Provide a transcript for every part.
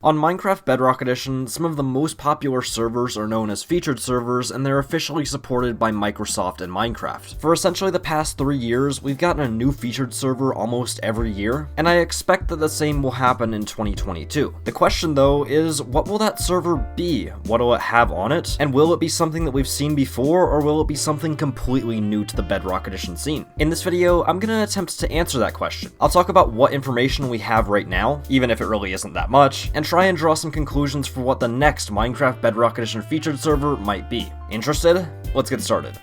On Minecraft Bedrock Edition, some of the most popular servers are known as featured servers, and they're officially supported by Microsoft and Minecraft. For essentially the past 3 years, we've gotten a new featured server almost every year, and I expect that the same will happen in 2022. The question though is, what will that server be? What will it have on it? And will it be something that we've seen before, or will it be something completely new to the Bedrock Edition scene? In this video, I'm gonna attempt to answer that question. I'll talk about what information we have right now, even if it really isn't that much, and try and draw some conclusions for what the next Minecraft Bedrock Edition featured server might be. Interested? Let's get started.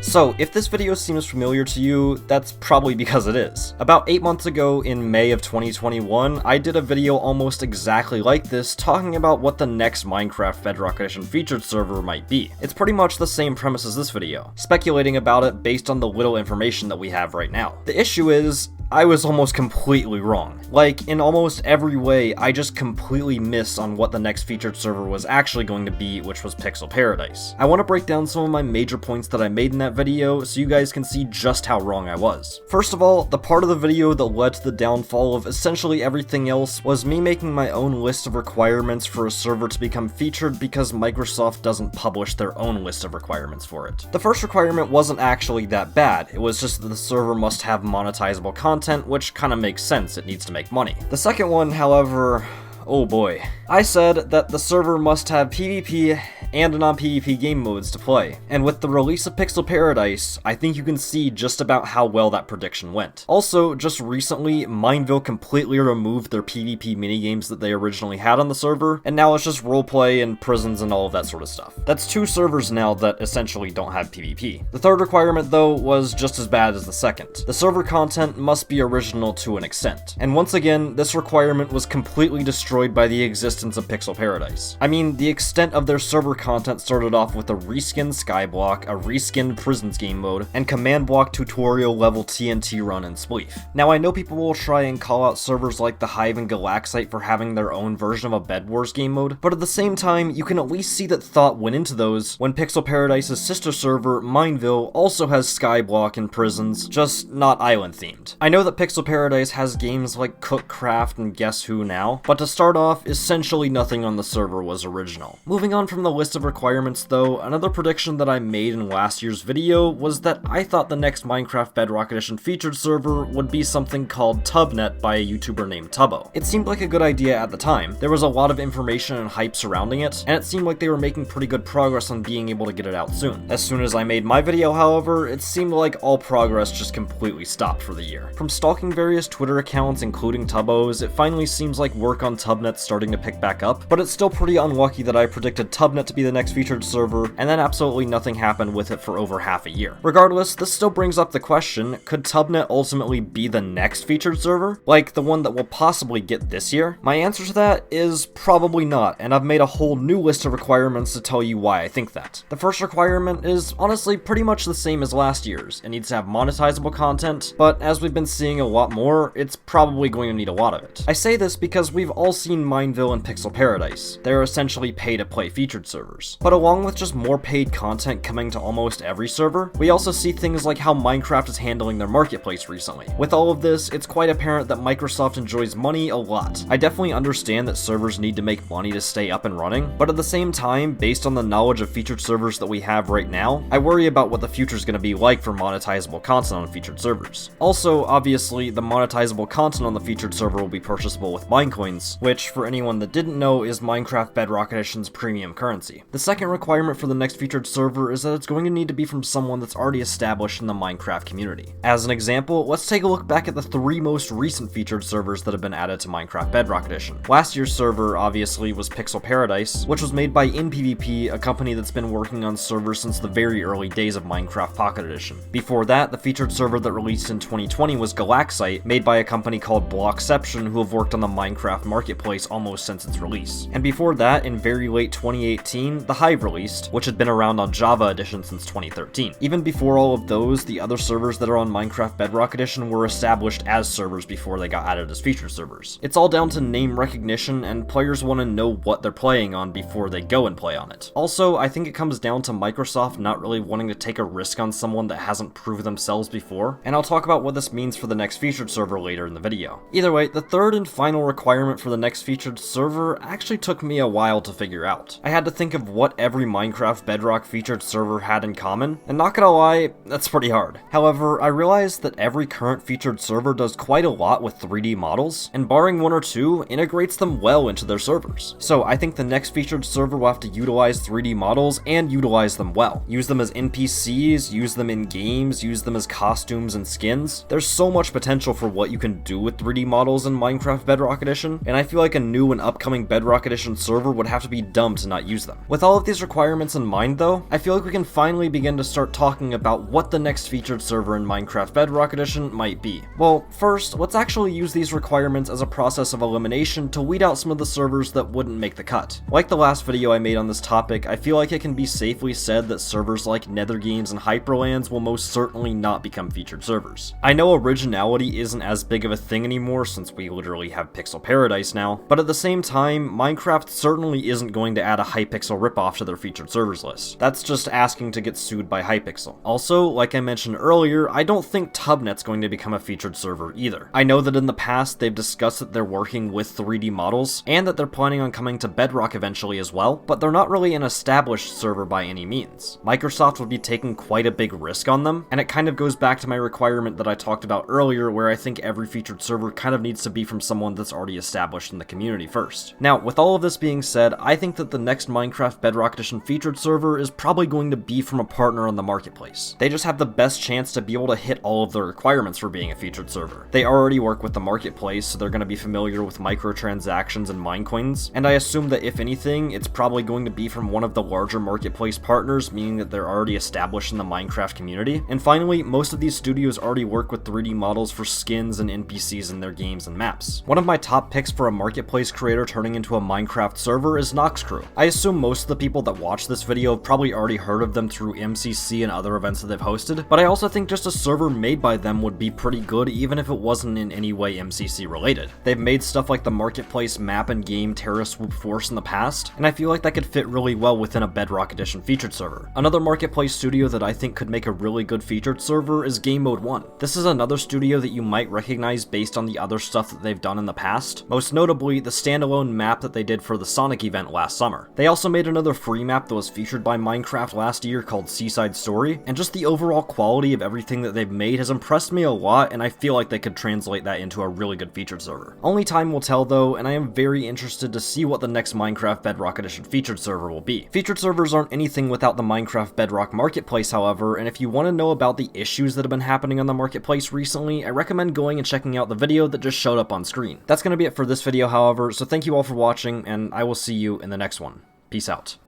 So, if this video seems familiar to you, that's probably because it is. About 8 months ago, in May of 2021, I did a video almost exactly like this, talking about what the next Minecraft Bedrock Edition featured server might be. It's pretty much the same premise as this video, speculating about it based on the little information that we have right now. The issue is, I was almost completely wrong. Like, in almost every way, I just completely missed on what the next featured server was actually going to be, which was Pixel Paradise. I want to break down some of my major points that I made in that video so you guys can see just how wrong I was. First of all, the part of the video that led to the downfall of essentially everything else was me making my own list of requirements for a server to become featured because Microsoft doesn't publish their own list of requirements for it. The first requirement wasn't actually that bad, it was just that the server must have monetizable content, which kinda makes sense, it needs to make money. The second one, however, oh boy. I said that the server must have PvP and non-PvP game modes to play, and with the release of Pixel Paradise, I think you can see just about how well that prediction went. Also, just recently, Mineville completely removed their PvP minigames that they originally had on the server, and now it's just roleplay and prisons and all of that sort of stuff. That's 2 servers now that essentially don't have PvP. The third requirement, though, was just as bad as the second. The server content must be original to an extent, and once again, this requirement was completely destroyed by the existence of Pixel Paradise. I mean, the extent of their server content started off with a reskinned Skyblock, a reskinned Prisons game mode, and command block tutorial level TNT run and Spleef. Now, I know people will try and call out servers like the Hive and Galaxite for having their own version of a Bed Wars game mode, but at the same time, you can at least see that thought went into those when Pixel Paradise's sister server, Mineville, also has Skyblock and Prisons, just not island themed. I know that Pixel Paradise has games like CubeCraft and Guess Who now, but to start off, essentially nothing on the server was original. Moving on from the list of requirements though, another prediction that I made in last year's video was that I thought the next Minecraft Bedrock Edition featured server would be something called TubNet by a YouTuber named Tubbo. It seemed like a good idea at the time. There was a lot of information and hype surrounding it, and it seemed like they were making pretty good progress on being able to get it out soon. As soon as I made my video, however, it seemed like all progress just completely stopped for the year. From stalking various Twitter accounts, including Tubbo's, it finally seems like work on TubNet's starting to pick back up, but it's still pretty unlucky that I predicted TubNet to be the next featured server, and then absolutely nothing happened with it for over half a year. Regardless, this still brings up the question, could TubNet ultimately be the next featured server? Like, the one that we'll possibly get this year? My answer to that is probably not, and I've made a whole new list of requirements to tell you why I think that. The first requirement is honestly pretty much the same as last year's. It needs to have monetizable content, but as we've been seeing a lot more, it's probably going to need a lot of it. I say this because we've all seen Mineville and Pixel Paradise. They're essentially pay-to-play featured servers. But along with just more paid content coming to almost every server, we also see things like how Minecraft is handling their marketplace recently. With all of this, it's quite apparent that Microsoft enjoys money a lot. I definitely understand that servers need to make money to stay up and running, but at the same time, based on the knowledge of featured servers that we have right now, I worry about what the future is going to be like for monetizable content on featured servers. Also, obviously, the monetizable content on the featured server will be purchasable with Minecoins, which, for anyone that didn't know, is Minecraft Bedrock Edition's premium currency. The second requirement for the next featured server is that it's going to need to be from someone that's already established in the Minecraft community. As an example, let's take a look back at the 3 most recent featured servers that have been added to Minecraft Bedrock Edition. Last year's server, obviously, was Pixel Paradise, which was made by InPvP, a company that's been working on servers since the very early days of Minecraft Pocket Edition. Before that, the featured server that released in 2020 was Galaxite, made by a company called Blockception, who have worked on the Minecraft marketplace marketplace almost since its release. And before that, in very late 2018, the Hive released, which had been around on Java Edition since 2013. Even before all of those, the other servers that are on Minecraft Bedrock Edition were established as servers before they got added as featured servers. It's all down to name recognition, and players want to know what they're playing on before they go and play on it. Also, I think it comes down to Microsoft not really wanting to take a risk on someone that hasn't proved themselves before, and I'll talk about what this means for the next featured server later in the video. Either way, the third and final requirement for the next featured server actually took me a while to figure out. I had to think of what every Minecraft Bedrock featured server had in common, and not gonna lie, that's pretty hard. However, I realized that every current featured server does quite a lot with 3D models, and barring one or two, integrates them well into their servers. So I think the next featured server will have to utilize 3D models and utilize them well. Use them as NPCs, use them in games, use them as costumes and skins. There's so much potential for what you can do with 3D models in Minecraft Bedrock Edition, and I feel like a new and upcoming Bedrock Edition server would have to be dumb to not use them. With all of these requirements in mind though, I feel like we can finally begin to start talking about what the next featured server in Minecraft Bedrock Edition might be. Well, first, let's actually use these requirements as a process of elimination to weed out some of the servers that wouldn't make the cut. Like the last video I made on this topic, I feel like it can be safely said that servers like NetherGames and HyperLands will most certainly not become featured servers. I know originality isn't as big of a thing anymore since we literally have Pixel Paradise now, but at the same time, Minecraft certainly isn't going to add a Hypixel ripoff to their featured servers list. That's just asking to get sued by Hypixel. Also, like I mentioned earlier, I don't think TubNet's going to become a featured server either. I know that in the past they've discussed that they're working with 3D models, and that they're planning on coming to Bedrock eventually as well, but they're not really an established server by any means. Microsoft would be taking quite a big risk on them, and it kind of goes back to my requirement that I talked about earlier where I think every featured server kind of needs to be from someone that's already established in the community first. Now, with all of this being said, I think that the next Minecraft Bedrock Edition featured server is probably going to be from a partner on the marketplace. They just have the best chance to be able to hit all of the requirements for being a featured server. They already work with the marketplace, so they're going to be familiar with microtransactions and minecoins, and I assume that if anything, it's probably going to be from one of the larger marketplace partners, meaning that they're already established in the Minecraft community. And finally, most of these studios already work with 3D models for skins and NPCs in their games and maps. One of my top picks for a marketplace creator turning into a Minecraft server is Noxcrew. I assume most of the people that watch this video have probably already heard of them through MCC and other events that they've hosted, but I also think just a server made by them would be pretty good even if it wasn't in any way MCC related. They've made stuff like the marketplace map and game Terra Swoop Force in the past, and I feel like that could fit really well within a Bedrock Edition featured server. Another marketplace studio that I think could make a really good featured server is Gamemode One. This is another studio that you might recognize based on the other stuff that they've done in the past, most notably the standalone map that they did for the Sonic event last summer. They also made another free map that was featured by Minecraft last year called Seaside Story, and just the overall quality of everything that they've made has impressed me a lot, and I feel like they could translate that into a really good featured server. Only time will tell though, and I am very interested to see what the next Minecraft Bedrock Edition featured server will be. Featured servers aren't anything without the Minecraft Bedrock marketplace, however, and if you want to know about the issues that have been happening on the marketplace recently, I recommend going and checking out the video that just showed up on screen. That's going to be it for this video, however, so thank you all for watching, and I will see you in the next one. Peace out.